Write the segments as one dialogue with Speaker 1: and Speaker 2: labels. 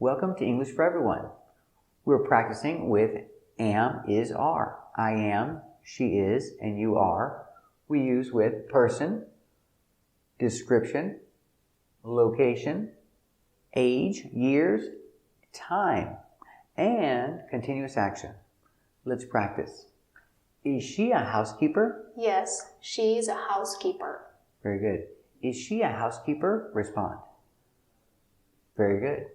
Speaker 1: Welcome to English for Everyone. We're practicing with am, is, are. I am, she is, and you are. We use with person, description, location, age, years, time, and continuous action. Let's practice. Is she a housekeeper?
Speaker 2: Yes, she is a housekeeper.
Speaker 1: Very good. Is she a housekeeper? Respond. Very good.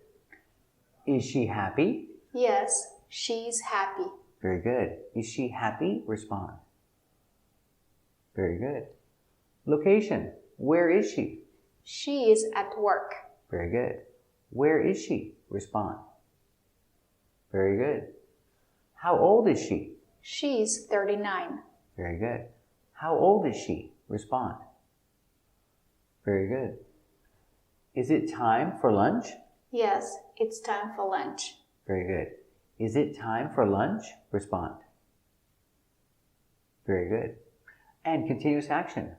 Speaker 1: Is she happy?
Speaker 2: Yes, she's happy.
Speaker 1: Very good. Is she happy? Respond. Very good. Location. Where is she?
Speaker 2: She is at work.
Speaker 1: Very good. Where is she? Respond. Very good. How old is she?
Speaker 2: She's 39.
Speaker 1: Very good. How old is she? Respond. Very good. Is it time for lunch?
Speaker 2: Yes, it's time for lunch.
Speaker 1: Very good. Is it time for lunch? Respond. Very good. And continuous action.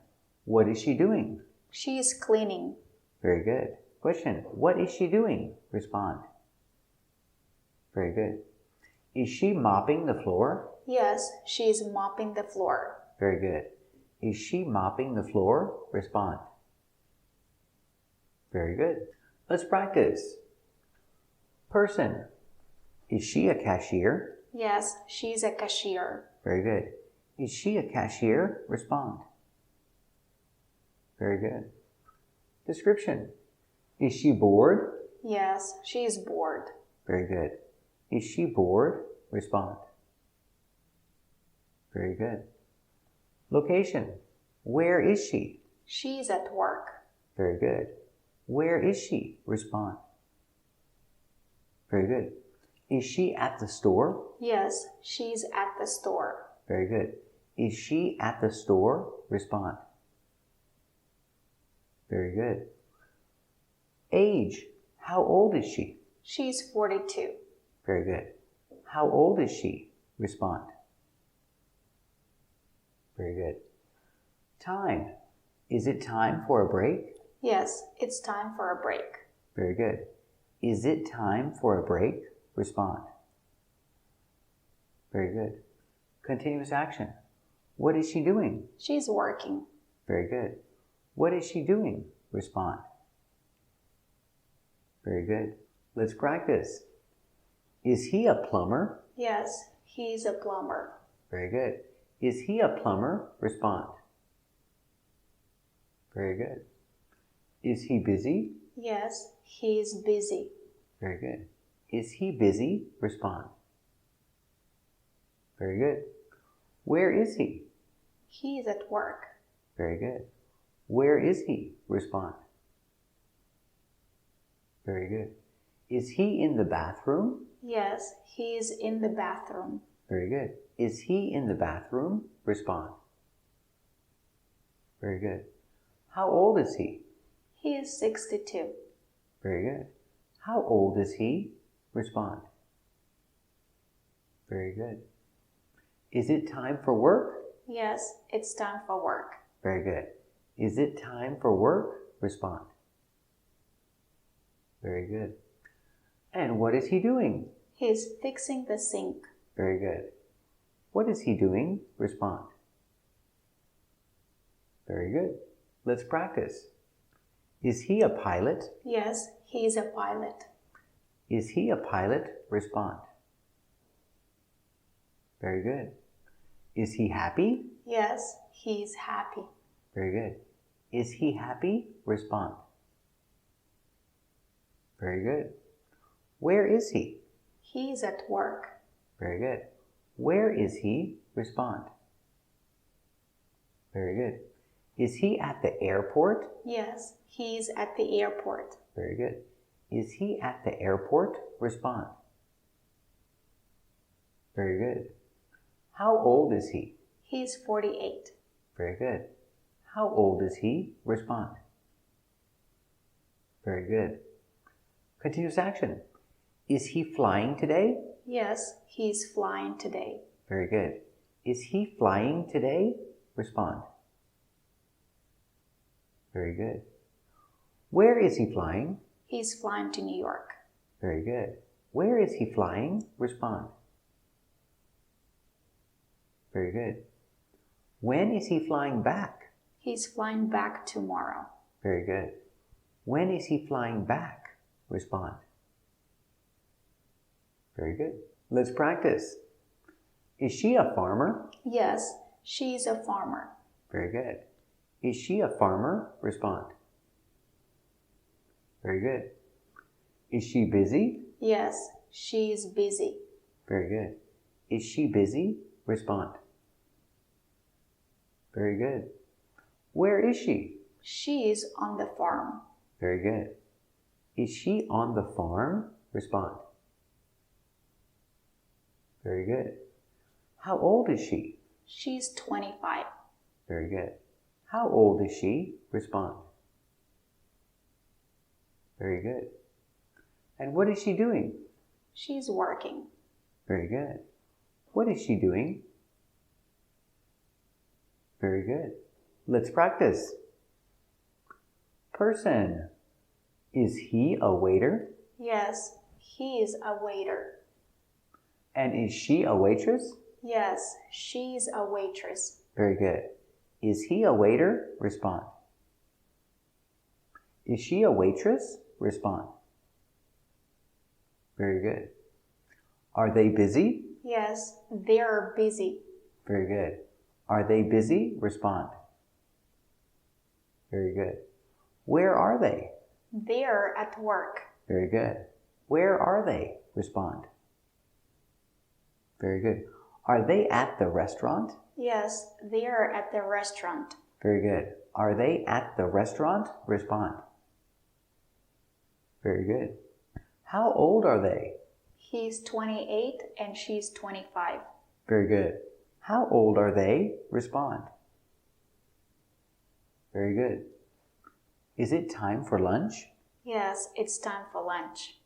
Speaker 1: What is she doing?
Speaker 2: She is cleaning.
Speaker 1: Very good. Question. What is she doing? Respond. Very good. Is she mopping the floor?
Speaker 2: Yes, she is mopping the floor.
Speaker 1: Very good. Is she mopping the floor? Respond. Very good. Let's practice. Person. Is she a cashier?
Speaker 2: Yes, she's a cashier.
Speaker 1: Very good. Is she a cashier? Respond. Very good. Description. Is she bored?
Speaker 2: Yes, she is bored.
Speaker 1: Very good. Is she bored? Respond. Very good. Location. Where is she?
Speaker 2: She's at work.
Speaker 1: Very good. Where is she? Respond. Very good. Is she at the store?
Speaker 2: Yes, she's at the store.
Speaker 1: Very good. Is she at the store? Respond. Very good. Age. How old is she?
Speaker 2: She's 42.
Speaker 1: Very good. How old is she? Respond. Very good. Time. Is it time for a break?
Speaker 2: Yes, it's time for a break.
Speaker 1: Very good. Is it time for a break? Respond. Very good. Continuous action. What is she doing?
Speaker 2: She's working.
Speaker 1: Very good. What is she doing? Respond. Very good. Let's practice. Is he a plumber?
Speaker 2: Yes, he's a plumber.
Speaker 1: Very good. Is he a plumber? Respond. Very good. Is he busy?
Speaker 2: Yes, he's busy.
Speaker 1: Very good. Is he busy? Respond. Very good. Where is he?
Speaker 2: He's at work.
Speaker 1: Very good. Where is he? Respond. Very good. Is he in the bathroom?
Speaker 2: Yes, he's in the bathroom.
Speaker 1: Very good. Is he in the bathroom? Respond. Very good. How old is he?
Speaker 2: He is 62.
Speaker 1: Very good. How old is he? Respond. Very good. Is it time for work?
Speaker 2: Yes, it's time for work.
Speaker 1: Very good. Is it time for work? Respond. Very good. And what is he doing?
Speaker 2: He's fixing the sink.
Speaker 1: Very good. What is he doing? Respond. Very good. Let's practice. Is he a pilot?
Speaker 2: Yes, he's a pilot.
Speaker 1: Is he a pilot? Respond. Very good. Is he happy?
Speaker 2: Yes, he's happy.
Speaker 1: Very good. Is he happy? Respond. Very good. Where is he?
Speaker 2: He's at work.
Speaker 1: Very good. Where is he? Respond. Very good. Is he at the airport?
Speaker 2: Yes, he's at the airport.
Speaker 1: Very good. Is he at the airport? Respond. Very good. How old is he?
Speaker 2: He's 48.
Speaker 1: Very good. How old is he? Respond. Very good. Continuous action. Is he flying today?
Speaker 2: Yes, he's flying today.
Speaker 1: Very good. Is he flying today? Respond. Very good. Where is he flying?
Speaker 2: He's flying to New York.
Speaker 1: Very good. Where is he flying? Respond. Very good. When is he flying back?
Speaker 2: He's flying back tomorrow.
Speaker 1: Very good. When is he flying back? Respond. Very good. Let's practice. Is she a farmer?
Speaker 2: Yes, she's a farmer.
Speaker 1: Very good. Is she a farmer? Respond. Very good. Is she busy?
Speaker 2: Yes, she's busy.
Speaker 1: Very good. Is she busy? Respond. Very good. Where is she?
Speaker 2: She's on the farm.
Speaker 1: Very good. Is she on the farm? Respond. Very good. How old is she?
Speaker 2: She's 25.
Speaker 1: Very good. How old is she? Respond. Very good. And what is she doing?
Speaker 2: She's working.
Speaker 1: Very good. What is she doing? Very good. Let's practice. Person. Is he a waiter?
Speaker 2: Yes, he's a waiter.
Speaker 1: And is she a waitress?
Speaker 2: Yes, she's a waitress.
Speaker 1: Very good. Is he a waiter? Respond. Is she a waitress? Respond. Very good. Are they busy?
Speaker 2: Yes, they're busy.
Speaker 1: Very good. Are they busy? Respond. Very good. Where are they?
Speaker 2: They're at work.
Speaker 1: Very good. Where are they? Respond. Very good. Are they at the restaurant?
Speaker 2: Yes, they're at the restaurant.
Speaker 1: Very good. Are they at the restaurant? Respond. Very good. How old are they?
Speaker 2: He's 28 and she's 25.
Speaker 1: Very good. How old are they? Respond. Very good. Is it time for lunch?
Speaker 2: Yes, it's time for lunch.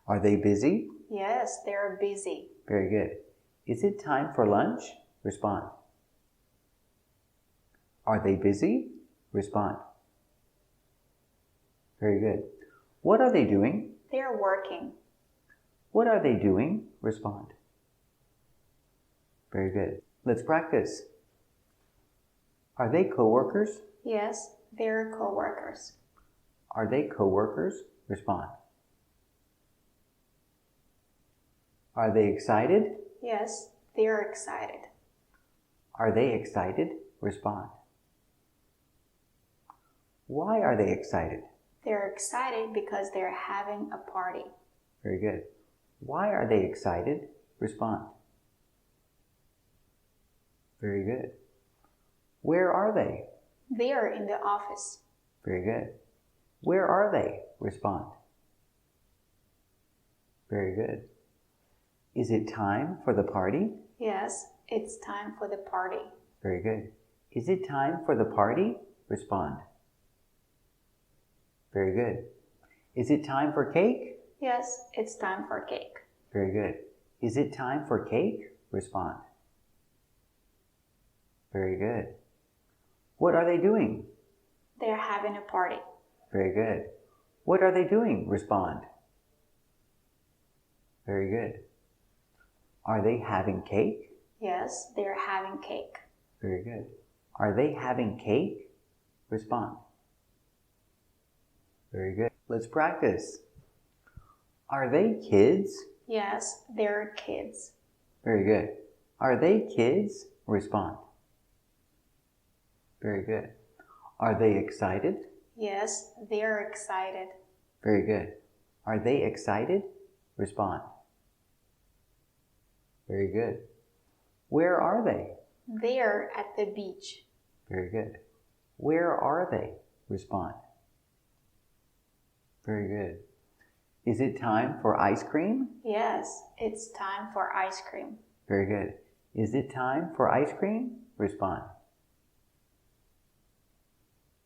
Speaker 1: Are they busy?
Speaker 2: Yes, they're busy.
Speaker 1: Very good. Is it time for lunch? Respond. Are they busy? Respond. Very good. What are they doing?
Speaker 2: They're working.
Speaker 1: What are they doing? Respond. Very good. Let's practice. Are they co-workers?
Speaker 2: Yes, they're co-workers.
Speaker 1: Are they co-workers? Respond. Are they excited?
Speaker 2: Yes, they're excited.
Speaker 1: Are they excited? Respond. Why are they excited?
Speaker 2: They're excited because they're having a party.
Speaker 1: Very good. Why are they excited? Respond. Very good. Where are they?
Speaker 2: They're in the office.
Speaker 1: Very good. Where are they? Respond. Very good. Is it time for the party?
Speaker 2: Yes, it's time for the party.
Speaker 1: Very good. Is it time for the party? Respond. Very good. Is it time for cake?
Speaker 2: Yes, it's time for cake.
Speaker 1: Very good. Is it time for cake? Respond. Very good. What are they doing?
Speaker 2: They're having a party.
Speaker 1: Very good. What are they doing? Respond. Very good. Are they having cake?
Speaker 2: Yes, they're having cake.
Speaker 1: Very good. Are they having cake? Respond. Very good. Let's practice. Are they kids?
Speaker 2: Yes, they're kids.
Speaker 1: Very good. Are they kids? Respond. Very good. Are they excited?
Speaker 2: Yes, they're excited.
Speaker 1: Very good. Are they excited? Respond. Very good. Where are they?
Speaker 2: They're at the beach.
Speaker 1: Very good. Where are they? Respond. Very good. Is it time for ice cream?
Speaker 2: Yes, it's time for ice cream.
Speaker 1: Very good. Is it time for ice cream? Respond.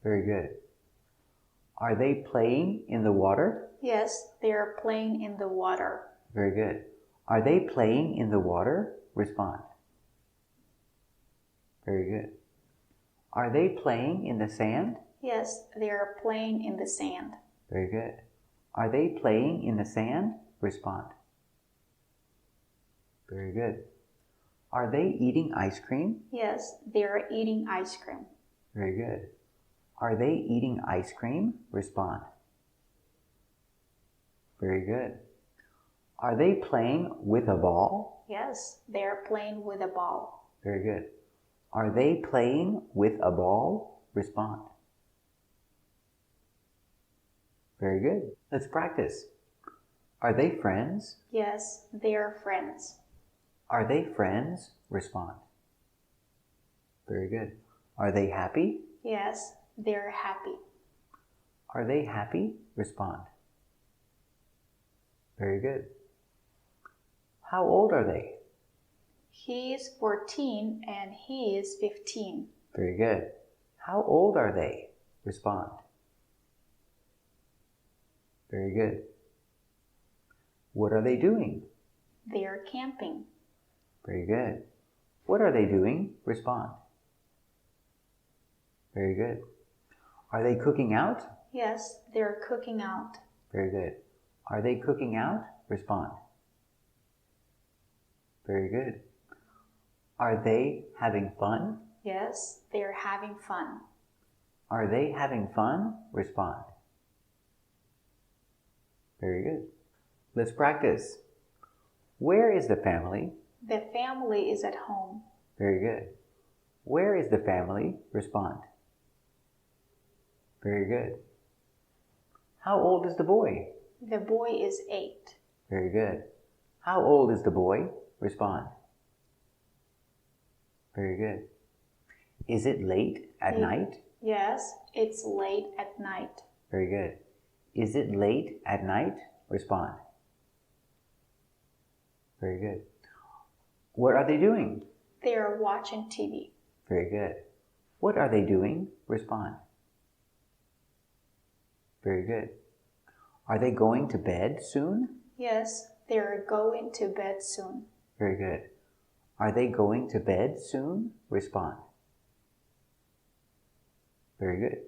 Speaker 1: Very good. Are they playing in the water?
Speaker 2: Yes, they're playing in the water.
Speaker 1: Very good. Are they playing in the water? Respond. Very good. Are they playing in the sand?
Speaker 2: Yes, they're playing in the sand.
Speaker 1: Very good. Are they playing in the sand? Respond. Very good. Are they eating ice cream?
Speaker 2: Yes, they're eating ice cream.
Speaker 1: Very good. Are they eating ice cream? Respond. Very good. Are they playing with a ball?
Speaker 2: Yes, they're playing with a ball.
Speaker 1: Very good. Are they playing with a ball? Respond. Very good. Let's practice. Are they friends?
Speaker 2: Yes, they're friends.
Speaker 1: Are they friends? Respond. Very good. Are they happy?
Speaker 2: Yes, they're happy.
Speaker 1: Are they happy? Respond. Very good. How old are they?
Speaker 2: He is 14 and he is 15.
Speaker 1: Very good. How old are they? Respond. Very good. What are they doing?
Speaker 2: They're camping.
Speaker 1: Very good. What are they doing? Respond. Very good. Are they cooking out?
Speaker 2: Yes, they're cooking out.
Speaker 1: Very good. Are they cooking out? Respond. Very good. Are they having fun?
Speaker 2: Yes, they're having fun.
Speaker 1: Are they having fun? Respond. Very good. Let's practice. Where is the family?
Speaker 2: The family is at home.
Speaker 1: Very good. Where is the family? Respond. Very good. How old is the boy?
Speaker 2: The boy is 8.
Speaker 1: Very good. How old is the boy? Respond. Very good. Is it late at night?
Speaker 2: Yes, it's late at night.
Speaker 1: Very good. Is it late at night? Respond. Very good. What are they doing?
Speaker 2: They're watching TV.
Speaker 1: Very good. What are they doing? Respond. Very good. Are they going to bed soon?
Speaker 2: Yes, they're going to bed soon.
Speaker 1: Very good. Are they going to bed soon? Respond. Very good.